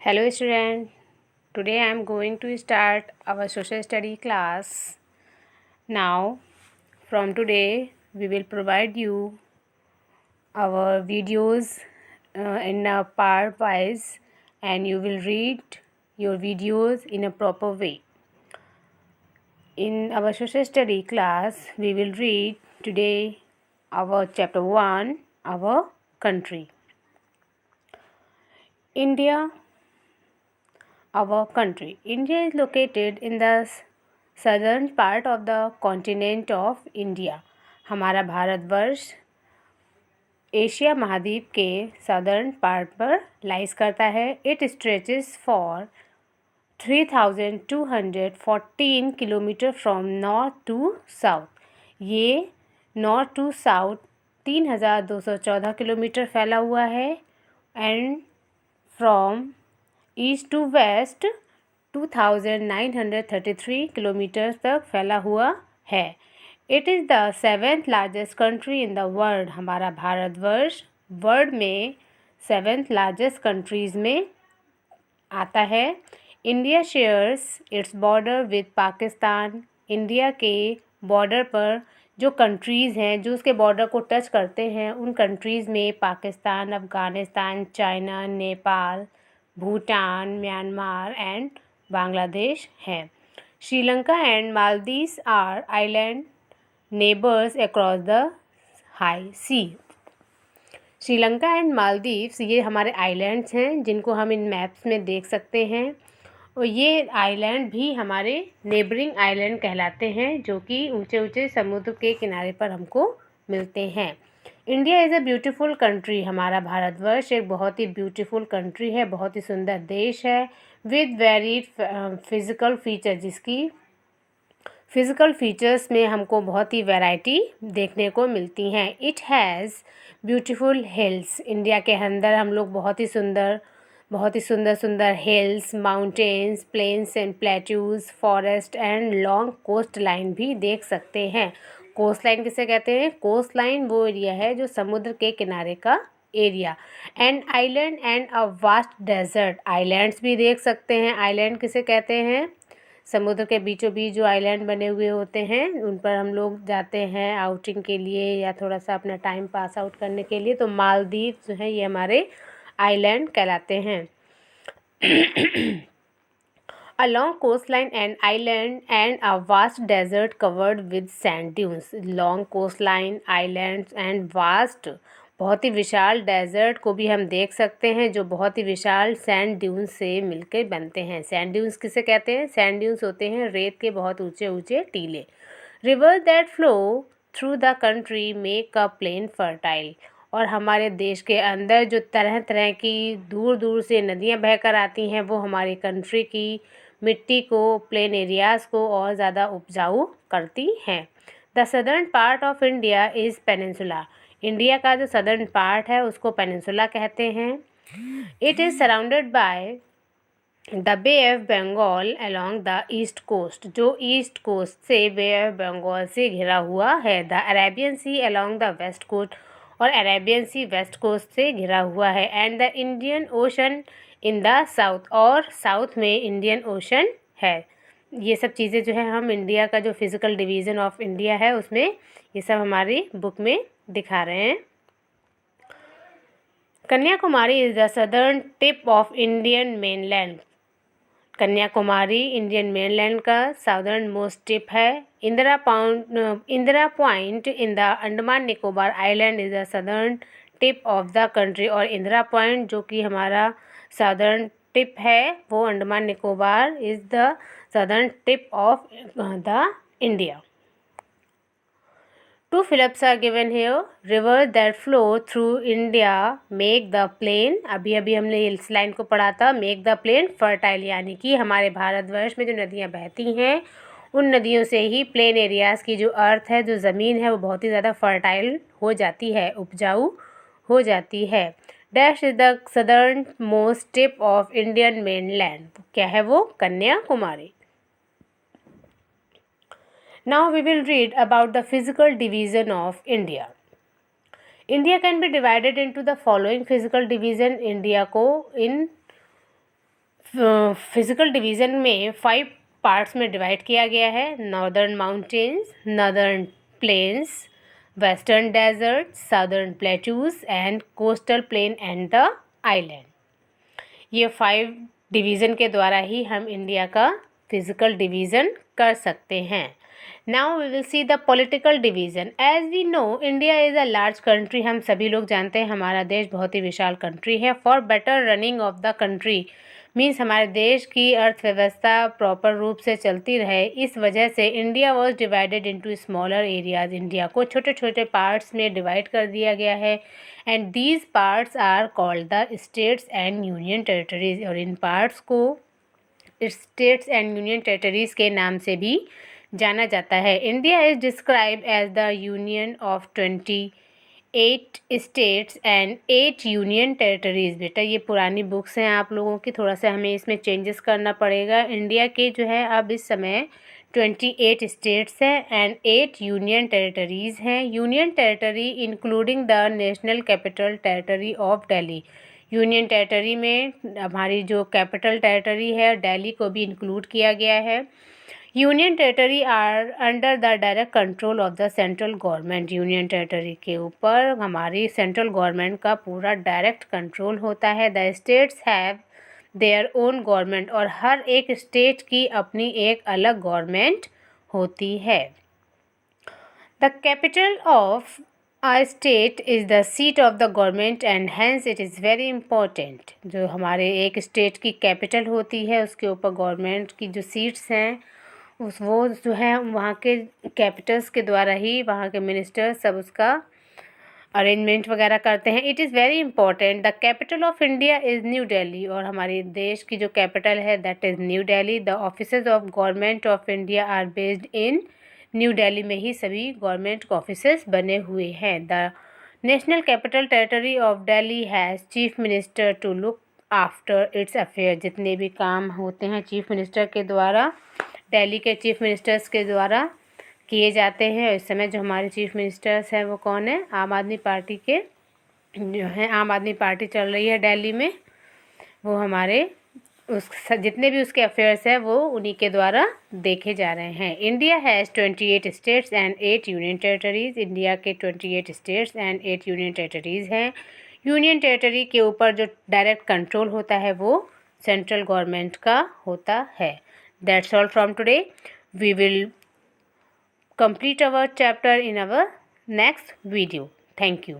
Hello student, today I am going to start our social study class. Now from today we will provide you our videos in a part wise and you will read your videos in a proper way. In our social study class we will read today our chapter 1, our country. India. Our country. India is located in the southern part of the continent of India. हमारा Bharatvarsh Asia महाद्वीप के southern part पर lies करता है. It stretches for 3214 kilometre from north to south. ये north to south 3214 kilometre फैला हुआ है. And from east to west 2933 kilometre तक फैला हुआ है. It is the 7th largest country in the world. हमारा भारतवर्ष वर्ल्ड में 7th लार्जेस्ट कंट्रीज़ में आता है. India shares its border with Pakistan. India के बॉर्डर पर जो कंट्रीज़ हैं जो उसके बॉर्डर को टच करते हैं उन कंट्रीज़ में Pakistan, Afghanistan, China, Nepal, Bhutan, Myanmar and Bangladesh हैं. Sri Lanka and Maldives are island neighbours across the high sea. Sri Lanka and Maldives ये हमारे आइलैंड्स हैं जिनको हम इन मैप्स में देख सकते हैं. और ये आइलैंड भी हमारे नेबरिंग आइलैंड कहलाते हैं जो कि ऊंचे ऊंचे समुद्र के किनारे पर हमको मिलते हैं. India is a beautiful country. हमारा भारतवर्ष एक बहुत ही ब्यूटीफुल कंट्री है, बहुत ही सुंदर देश है. विद वेरीड फिज़िकल फीचर, जिसकी फ़िज़िकल फीचर्स में हमको बहुत ही वैरायटी देखने को मिलती हैं. It has beautiful hills. India के अंदर हम लोग बहुत ही सुंदर सुंदर hills, mountains, plains and plateaus, forest and long coastline भी देख सकते हैं. कोस्ट लाइन किसे कहते हैं? कोस्ट लाइन वो एरिया है जो समुद्र के किनारे का area. And island and a vast desert. Islands भी देख सकते हैं. आइलैंड किसे कहते हैं? समुद्र के बीचों बीच जो आइलैंड बने हुए होते हैं उन पर हम लोग जाते हैं आउटिंग के लिए या थोड़ा सा अपना टाइम पास आउट करने के लिए. तो मालदीव जो है ये हमारे आइलैंड कहलाते हैं. A long coastline and island and a vast desert covered with sand dunes. Long coastline, islands and vast, बहुत ही विशाल डेजर्ट को भी हम देख सकते हैं जो बहुत ही विशाल सैंड ड्यून्स से मिलकर बनते हैं. सैंड ड्यून्स किसे कहते हैं? सैंड ड्यून्स होते हैं रेत के बहुत ऊंचे ऊंचे टीले. River that flow through the country make a plain fertile. और हमारे देश के अंदर जो तरह तरह की दूर दूर से नदियाँ बहकर आती हैं वो हमारी कंट्री की मिट्टी को, प्लेन एरियाज़ को और ज़्यादा उपजाऊ करती हैं. The southern part of India is peninsula. India का जो सदर्न पार्ट है उसको पेनिनसुला कहते हैं. It is surrounded by the Bay of Bengal along the east coast. जो ईस्ट कोस्ट से बे ऑफ बंगाल से घिरा हुआ है. The Arabian Sea along the west coast. और अरेबियन सी वेस्ट कोस्ट से घिरा हुआ है. And the Indian Ocean in the south. और साउथ में इंडियन ओशन है. ये सब चीज़ें जो है हम इंडिया का जो फिज़िकल डिवीज़न ऑफ इंडिया है उसमें ये सब हमारी बुक में दिखा रहे हैं. Kanyakumari is the southern tip of Indian mainland. Kanyakumari Indian mainland का साउदर्न मोस्ट टिप है. Indira point in the Andaman Nicobar island is the southern tip of the country. और इंदिरा पॉइंट जो कि हमारा साउदर्न टिप है वो Andaman Nicobar is the southern tip of the India. Two Philips are given here. Rivers that flow through India make the plain. अभी हमने इस line को पढ़ा था. Make the plain fertile, यानी कि हमारे भारतवर्ष में जो नदियाँ बहती हैं उन नदियों से ही प्लेन एरियाज़ की जो अर्थ है, जो ज़मीन है वो बहुत ही ज़्यादा फर्टाइल हो जाती है, उपजाऊ हो जाती है. Dash is the southern most tip of Indian mainland. क्या है वो? Kanyakumari. Now we will read about the physical division of India. India can be divided into the following physical division. India को इन फिजिकल डिवीज़न में 5 parts में divide किया गया है। Northern mountains, northern plains, western desert, southern plateaus and coastal plain and the island. ये 5 division के द्वारा ही हम इंडिया का फिजिकल डिवीज़न कर सकते हैं। Now we will see the political division. As we know India is a large country. हम सभी लोग जानते हैं हमारा देश बहुत ही विशाल कंट्री है। For better running of the country means हमारे देश की अर्थव्यवस्था प्रॉपर रूप से चलती रहे, इस वजह से India was divided into smaller areas. India को छोटे छोटे पार्ट्स में डिवाइड कर दिया गया है and these parts are called the states and union territories. और इन पार्ट्स को स्टेट्स एंड यूनियन टेरिटरीज के नाम से भी जाना जाता है। India is describe as the union of 28 states and 8 union territories. बेटा ये पुरानी बुक्स हैं आप लोगों की, थोड़ा सा हमें इसमें चेंजेस करना पड़ेगा। इंडिया के जो है अब इस समय 28 स्टेट्स हैं एंड 8 यूनियन टेरिटरीज़ हैं। Union territory including the national capital territory of Delhi. Union territory में हमारी जो कैपिटल टेरिटरी है दिल्ली को भी इंक्लूड किया गया है। Union territory are under the direct control of the central government. Union territory के ऊपर हमारी सेंट्रल गवर्नमेंट का पूरा डायरेक्ट कंट्रोल होता है। The states have their own government. और हर एक स्टेट की अपनी एक अलग गवर्नमेंट होती है। The capital of a state is the seat of the government and hence it is very important। जो हमारे एक स्टेट की कैपिटल होती है उसके ऊपर गवर्नमेंट की जो सीट्स हैं वो जो है वहाँ के कैपिटल्स के द्वारा ही वहाँ के मिनिस्टर सब उसका अरेंजमेंट वगैरह करते हैं। It is very important. The capital of India is New Delhi. और हमारे देश की जो कैपिटल है that is New Delhi. The offices of government of India are based in New Delhi में ही सभी गवर्नमेंट ऑफिसेस बने हुए हैं। The national capital territory of Delhi has chief minister to look after its affair. जितने भी काम होते हैं चीफ मिनिस्टर के द्वारा, दिल्ली के चीफ मिनिस्टर्स के द्वारा किए जाते हैं। इस समय जो हमारे चीफ मिनिस्टर्स हैं वो कौन है? आम आदमी पार्टी के जो है, आम आदमी पार्टी चल रही है दिल्ली में, वो हमारे उस जितने भी उसके अफेयर्स हैं वो उन्हीं के द्वारा देखे जा रहे हैं। India has 28 states and 8 union territories. India के 28 स्टेट्स एंड 8 यूनियन टेरिटरीज़ हैं। यूनियन टेरिटरी के ऊपर जो डायरेक्ट कंट्रोल होता है वो सेंट्रल गवर्नमेंट का होता है। That's all from today. We will complete our chapter in our next video. Thank you.